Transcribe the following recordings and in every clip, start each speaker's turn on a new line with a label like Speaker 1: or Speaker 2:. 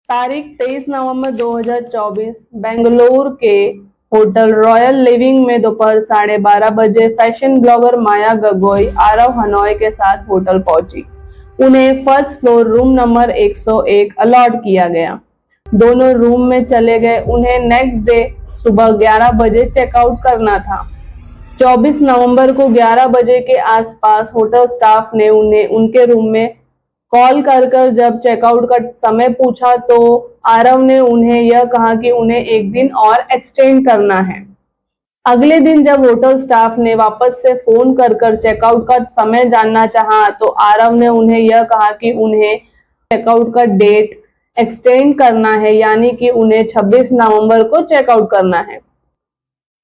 Speaker 1: तारीख 23 नवंबर 2024 बेंगलुरु के hotel royal living में दोपहर 12:30 बजे फैशन ब्लॉगर माया गगोई आरव हनोई के साथ होटल पहुंची। उन्हें first floor room number 101 allot किया गया। दोनों रूम में चले गए। उन्हें नेक्स्ट डे सुबह 11 बजे चेकआउट करना था। 24 नवंबर को 11 बजे के आसपास होटल स्टाफ ने उन्हें उनके रूम में कॉल कर जब चेकआउट का समय पूछा तो आरव ने उन्हें यह कहा कि उन्हें एक दिन और एक्सटेंड करना है। अगले दिन जब होटल स्टाफ ने वापस से फोन कर चेकआउट का समय जानना चाहा तो आरव ने उन्हें यह कहा कि उन्हें चेकआउट का डेट एक्सटेंड करना है, यानी कि उन्हें 26 नवंबर को चेकआउट करना है।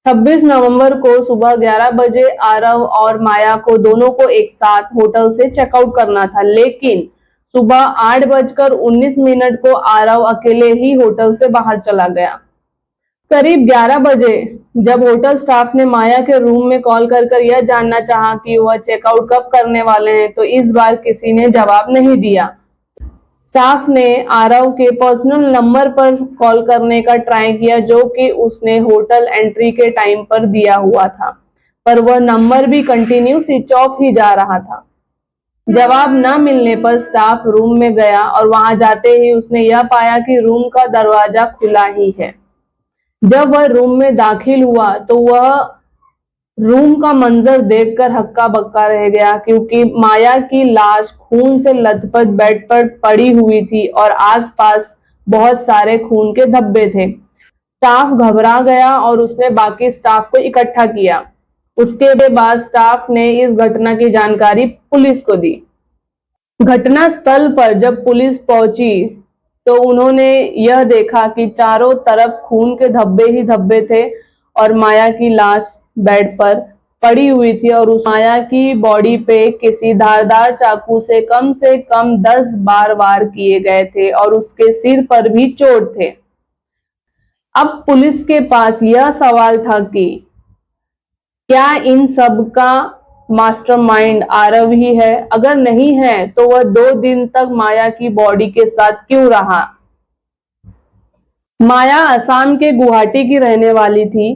Speaker 1: 26 नवंबर को सुबह 11 बजे आरव और माया को दोनों को एक साथ होटल से चेकआउट करना था, लेकिन सुबह 8:19 को आरव अकेले ही होटल से बाहर चला गया। करीब 11 बजे जब होटल स्टाफ ने माया के रूम में कॉल कर यह जानना चाहा कि वह चेकआउट कब करने वाले हैं तो इस बार किसी ने जवाब नहीं दिया। स्टाफ ने आरव के पर्सनल नंबर पर कॉल करने का ट्राई किया जो कि उसने होटल एंट्री के टाइम पर दिया हुआ था, पर वह नंबर भी कंटिन्यू स्विच ऑफ ही जा रहा था। जवाब न मिलने पर स्टाफ रूम में गया और वहां जाते ही उसने यह पाया कि रूम का दरवाजा खुला ही है। जब वह रूम में दाखिल हुआ तो वह रूम का मंजर देखकर हक्का बक्का रह गया, क्योंकि माया की लाश खून से लथपथ बेड पर पड़ी हुई थी और आसपास बहुत सारे खून के धब्बे थे। स्टाफ घबरा गया और उसने बाकी स्टाफ को इकट्ठा किया। उसके बाद स्टाफ ने इस घटना की जानकारी पुलिस को दी। घटना स्थल पर जब पुलिस पहुंची तो उन्होंने यह देखा कि चारों तरफ खून के धब्बे ही धब्बे थे और माया की लाश बेड पर पड़ी हुई थी और उस माया की बॉडी पे किसी धारदार चाकू से कम 10 बार वार किए गए थे और उसके सिर पर भी चोट थे। अब पुलिस के पास यह सवाल था कि क्या इन सब का मास्टरमाइंड आरव ही है? अगर नहीं है तो वह 2 दिन तक माया की बॉडी के साथ क्यों रहा? माया असम के गुवाहाटी की रहने वाली थी।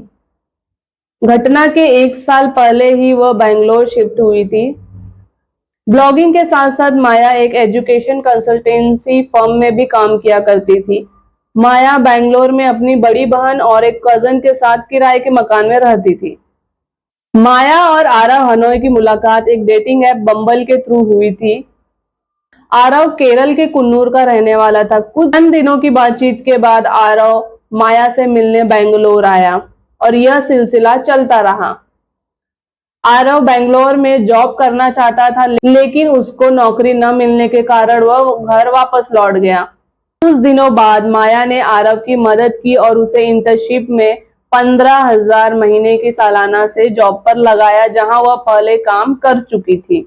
Speaker 1: घटना के 1 साल पहले ही वह बेंगलोर शिफ्ट हुई थी। ब्लॉगिंग के साथ साथ माया एक एजुकेशन कंसल्टेंसी फर्म में भी काम किया करती थी। माया बेंगलोर में अपनी बड़ी बहन और एक कजन के साथ किराए के मकान में रहती थी। माया और आरव हनोई की मुलाकात एक डेटिंग ऐप बम्बल के थ्रू हुई थी। आरव केरल के कुन्नूर का रहने वाला था। कुछ दिनों की बातचीत के बाद आरव माया से मिलने बेंगलोर आया और यह सिलसिला चलता रहा। आरव बेंगलोर में जॉब करना चाहता था, लेकिन उसको नौकरी न मिलने के कारण वह घर वापस लौट गया। कुछ दिनों बाद माया ने आरव की मदद की और उसे इंटर्नशिप में 15,000 महीने की सालाना से जॉब पर लगाया, जहां वह पहले काम कर चुकी थी।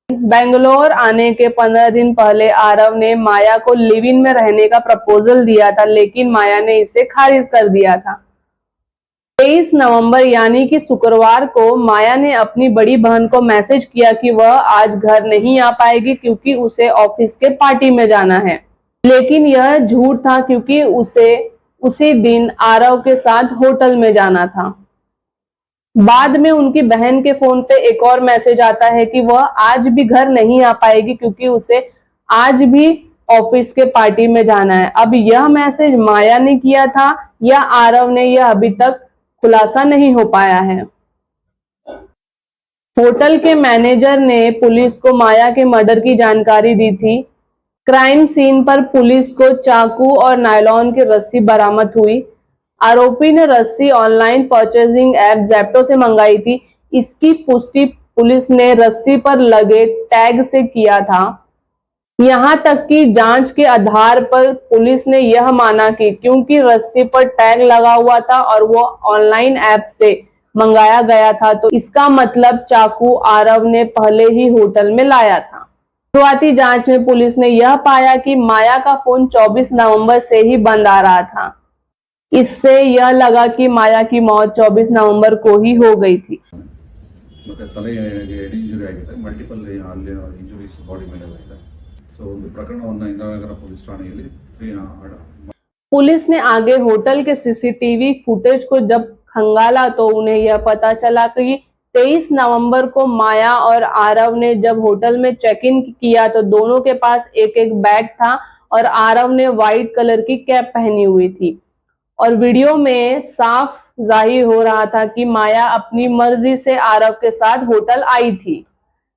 Speaker 1: बेंगलोर आने के 15 दिन पहले आरव ने माया को लिव इन में रहने का प्रपोजल दिया था, लेकिन माया ने इसे खारिज कर दिया था। 23 नवंबर यानी कि शुक्रवार को माया ने अपनी बड़ी बहन को मैसेज किया कि वह आज घर नहीं आ पाएगी क्योंकि उसे ऑफिस के पार्टी में जाना है, लेकिन यह झूठ था क्योंकि उसे उसी दिन आरव के साथ होटल में जाना था। बाद में उनकी बहन के फोन पे एक और मैसेज आता है कि वह आज भी घर नहीं आ पाएगी क्योंकि उसे आज भी ऑफिस के पार्टी में जाना है। अब यह मैसेज माया ने किया था या आरव ने, यह अभी तक खुलासा नहीं हो पाया है। होटल के मैनेजर ने पुलिस को माया के मर्डर की जानकारी दी थी। क्राइम सीन पर पुलिस को चाकू और नायलॉन की रस्सी बरामद हुई। आरोपी ने रस्सी ऑनलाइन परचेजिंग ऐप ज़ेप्टो से मंगाई थी। इसकी पुष्टि पुलिस ने रस्सी पर लगे टैग से किया था। यहां तक कि जांच के आधार पर पुलिस ने यह माना कि क्योंकि रस्सी पर टैग लगा हुआ था और वो ऑनलाइन ऐप से मंगाया गया था, तो इसका मतलब चाकू आरव ने पहले ही होटल में लाया था। शुरुआती जांच में पुलिस ने यह पाया कि माया का फोन 24 नवंबर से ही बंद आ रहा था। इससे यह लगा कि माया की मौत 24 नवंबर को ही हो गई थी।
Speaker 2: ಮಲ್ಟಿಪಲ್ ಇಂಜುರೀಸ್ ಬಾಡಿ ಮೇಲೆ ಇದೆ. ಸೊ ಒಂದು ಪ್ರಕರಣವನ್ನು ಇಂದಿರಾನಗರ ಪೊಲೀಸ್ ಠಾಣೆಯಲ್ಲಿ
Speaker 1: पुलिस ने आगे होटल के सीसीटीवी फुटेज को जब खंगाला तो उन्हें यह पता चला कि 23 नवंबर को माया और आरव ने जब होटल में चेक इन किया तो दोनों के पास एक एक बैग था और आरव ने व्हाइट कलर की कैप पहनी हुई थी और वीडियो में साफ जाहिर हो रहा था कि माया अपनी मर्जी से आरव के साथ होटल आई थी।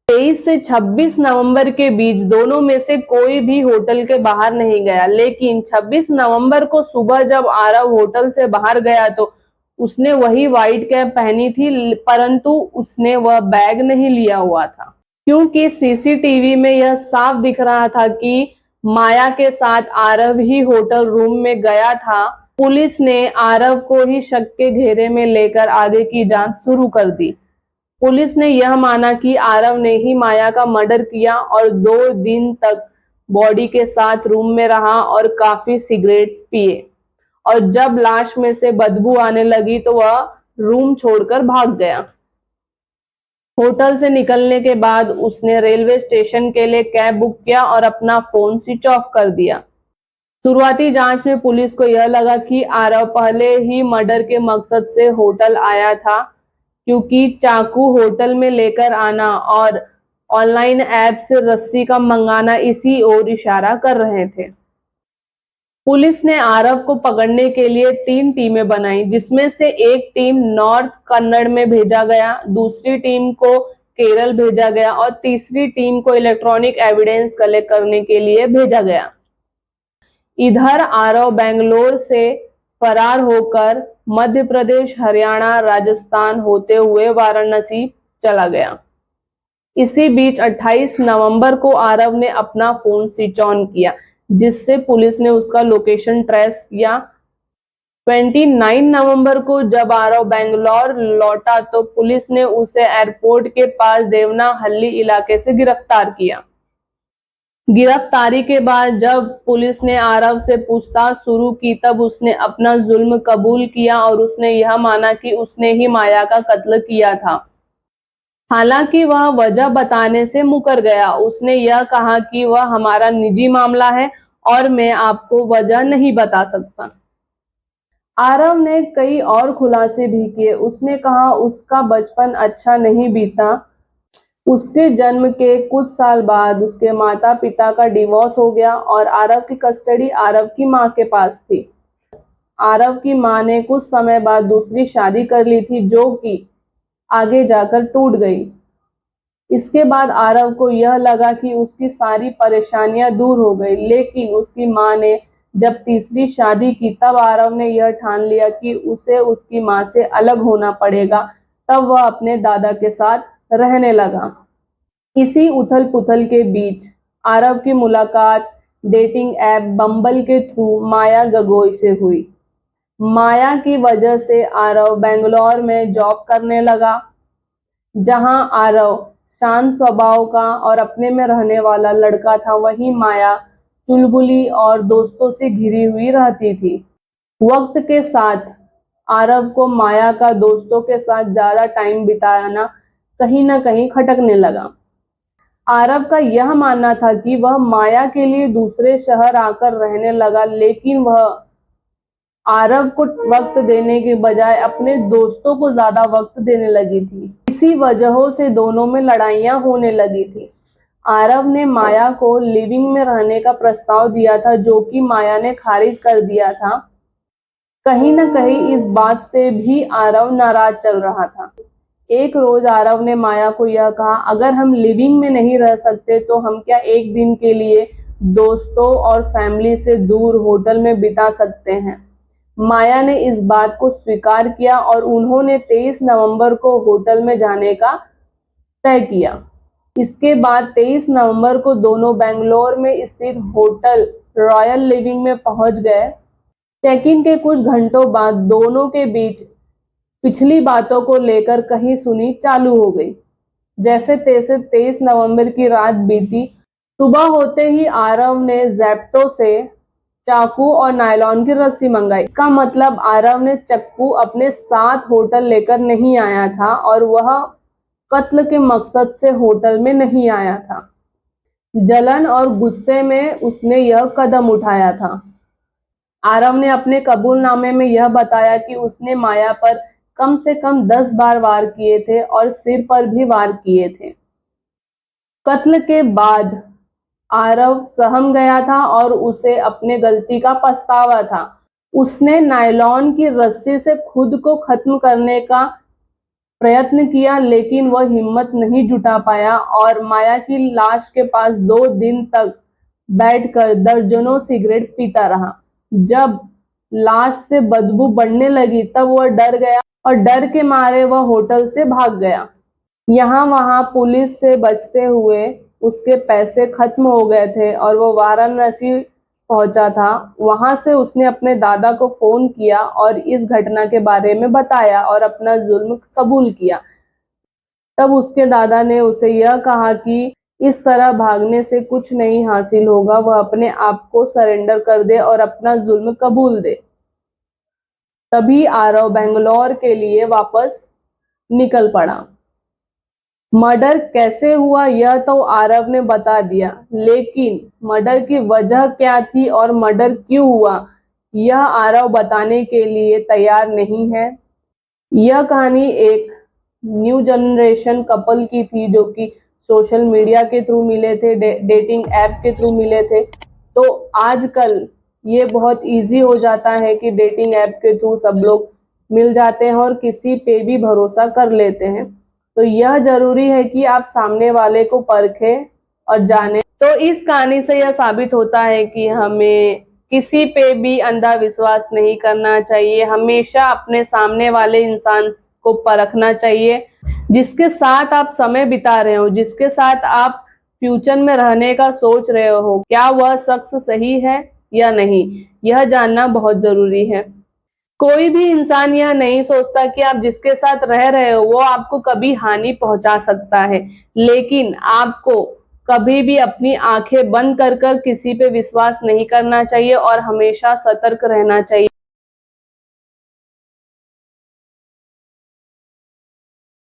Speaker 1: 23 से 26 नवंबर के बीच दोनों में से कोई भी होटल के बाहर नहीं गया, लेकिन 26 नवंबर को सुबह जब आरव होटल से बाहर गया तो उसने वही व्हाइट कैप पहनी थी, परंतु उसने वह बैग नहीं लिया हुआ था क्योंकि सीसीटीवी में यह साफ दिख रहा था कि माया के साथ आरव ही होटल रूम में गया था। पुलिस ने आरव को ही शक के घेरे में लेकर आगे की जांच शुरू कर दी। पुलिस ने यह माना कि आरव ने ही माया का मर्डर किया और 2 दिन तक बॉडी के साथ रूम में रहा और काफी सिगरेट्स पिए और जब लाश में से बदबू आने लगी तो वह रूम छोड़कर भाग गया। होटल से निकलने के बाद उसने रेलवे स्टेशन के लिए कैब बुक किया और अपना फोन स्विच ऑफ कर दिया। शुरुआती जांच में पुलिस को यह लगा कि आरव पहले ही मर्डर के मकसद से होटल आया था क्योंकि चाकू होटल में लेकर आना और ऑनलाइन ऐप से रस्सी का मंगाना इसी ओर इशारा कर रहे थे। पुलिस ने आरव को पकड़ने के लिए 3 टीमें बनाई, जिसमें से एक टीम नॉर्थ कन्नड़ में भेजा गया, दूसरी टीम को केरल भेजा गया और तीसरी टीम को इलेक्ट्रॉनिक एविडेंस कलेक्ट करने के लिए भेजा गया। इधर आरव बेंगलोर से फरार होकर मध्य प्रदेश, हरियाणा, राजस्थान होते हुए वाराणसी चला गया। इसी बीच 28 नवंबर को आरव ने अपना फोन स्विच ऑन किया, जिससे पुलिस ने उसका लोकेशन ट्रेस किया। 29 नवंबर को जब आरव बेंगलोर लौटा तो पुलिस ने उसे एयरपोर्ट के पास देवनाहल्ली इलाके से गिरफ्तार किया। गिरफ्तारी के बाद जब पुलिस ने आरव से पूछताछ शुरू की तब उसने अपना जुल्म कबूल किया और उसने यह माना कि उसने ही माया का कत्ल किया था। हालांकि वह वजह बताने से मुकर गया। उसने यह कहा कि वह हमारा निजी मामला है और मैं आपको वजह नहीं बता सकता। आरव ने कई और खुलासे भी किए। उसने कहा उसका बचपन अच्छा नहीं बीता। उसके जन्म के कुछ साल बाद उसके माता पिता का डिवोर्स हो गया और आरव की कस्टडी आरव की मां के पास थी। आरव की मां ने कुछ समय बाद दूसरी शादी कर ली थी, जो कि आगे जाकर टूट गई। इसके बाद आरव को यह लगा कि उसकी सारी परेशानियां दूर हो गई, लेकिन उसकी मां ने जब तीसरी शादी की तब आरव ने यह ठान लिया कि उसे उसकी मां से अलग होना पड़ेगा। तब वह अपने दादा के साथ रहने लगा। इसी उथल पुथल के बीच आरव की मुलाकात डेटिंग ऐप बम्बल के थ्रू माया गगोई से हुई। माया की वजह से आरव बेंगलोर में जॉब करने लगा, जहां आरव शांत स्वभाव का और अपने में रहने वाला लड़का था। वहीं माया चुलबुली और दोस्तों से घिरी हुई रहती थी। वक्त के साथ आरव को माया का दोस्तों के साथ ज्यादा टाइम बिताना कहीं ना कहीं खटकने लगा। आरव का यह मानना था कि वह माया के लिए दूसरे शहर आकर रहने लगा, लेकिन वह आरव को वक्त देने के बजाय अपने दोस्तों को ज्यादा वक्त देने लगी थी। इसी वजहों से दोनों में लड़ाइयां होने लगी थी। आरव ने माया को लिविंग में रहने का प्रस्ताव दिया था, जो कि माया ने खारिज कर दिया था। कहीं न कहीं इस बात से भी आरव नाराज चल रहा था। एक रोज आरव ने माया को यह कहा, अगर हम लिविंग में नहीं रह सकते तो हम क्या एक दिन के लिए दोस्तों और फैमिली से दूर होटल में बिता सकते हैं। माया ने इस बात को स्वीकार किया और उन्होंने 23 नवंबर को होटल में जाने का तय किया। इसके बाद 23 नवंबर को दोनों बेंगलोर में स्थित होटल रॉयल लिविंग में पहुंच गए। चेक इन के कुछ घंटों बाद दोनों के बीच पिछली बातों को लेकर कहीं सुनी चालू हो गई। जैसे तैसे 23 नवंबर की रात बीती। सुबह होते ही आरव ने ज़ेप्टो से चाकू और नायलॉन की रस्सी मंगाई। इसका मतलब आरव ने चाकू अपने साथ होटल लेकर नहीं आया था और वह कत्ल के मकसद से होटल में नहीं आया था। जलन और गुस्से में उसने यह कदम उठाया था। आरव ने अपने कबूलनामे में यह बताया कि उसने माया पर कम से कम 10 बार वार किए थे और सिर पर भी वार किए थे। कत्ल के बाद आरव सहम गया था और उसे अपने गलती का पछतावा था। उसने नायलॉन की रस्सी से खुद को खत्म करने का प्रयत्न किया, लेकिन वह हिम्मत नहीं जुटा पाया और माया की लाश के पास 2 दिन तक बैठकर दर्जनों सिगरेट पीता रहा। जब लाश से बदबू बढ़ने लगी तब वह डर गया और डर के मारे वह होटल से भाग गया। यहाँ वहां पुलिस से बचते हुए उसके पैसे खत्म हो गए थे और वो वाराणसी पहुंचा था। वहां से उसने अपने दादा को फोन किया और इस घटना के बारे में बताया और अपना जुल्म कबूल किया। तब उसके दादा ने उसे यह कहा कि इस तरह भागने से कुछ नहीं हासिल होगा, वह अपने आप को सरेंडर कर दे और अपना जुल्म कबूल दे। तभी आरव बेंगलोर के लिए वापस निकल पड़ा। मर्डर कैसे हुआ यह तो आरव ने बता दिया, लेकिन मर्डर की वजह क्या थी और मर्डर क्यों हुआ यह आरव बताने के लिए तैयार नहीं है। यह कहानी एक न्यू जनरेशन कपल की थी जो कि सोशल मीडिया के थ्रू मिले थे, डेटिंग ऐप के थ्रू मिले थे। तो आजकल ये बहुत इजी हो जाता है कि डेटिंग ऐप के थ्रू सब लोग मिल जाते हैं और किसी पे भी भरोसा कर लेते हैं। तो यह जरूरी है कि आप सामने वाले को परखें और जानें। तो इस कहानी से यह साबित होता है कि हमें किसी पे भी अंधा विश्वास नहीं करना चाहिए। हमेशा अपने सामने वाले इंसान को परखना चाहिए। जिसके साथ आप समय बिता रहे हो, जिसके साथ आप फ्यूचर में रहने का सोच रहे हो, क्या वह शख्स सही है या नहीं, यह जानना बहुत जरूरी है। कोई भी इंसान यह नहीं सोचता कि आप जिसके साथ रह रहे हो वो आपको कभी हानि पहुंचा सकता है, लेकिन आपको कभी भी अपनी आंखें बंद कर किसी पे विश्वास नहीं करना चाहिए और हमेशा सतर्क रहना चाहिए।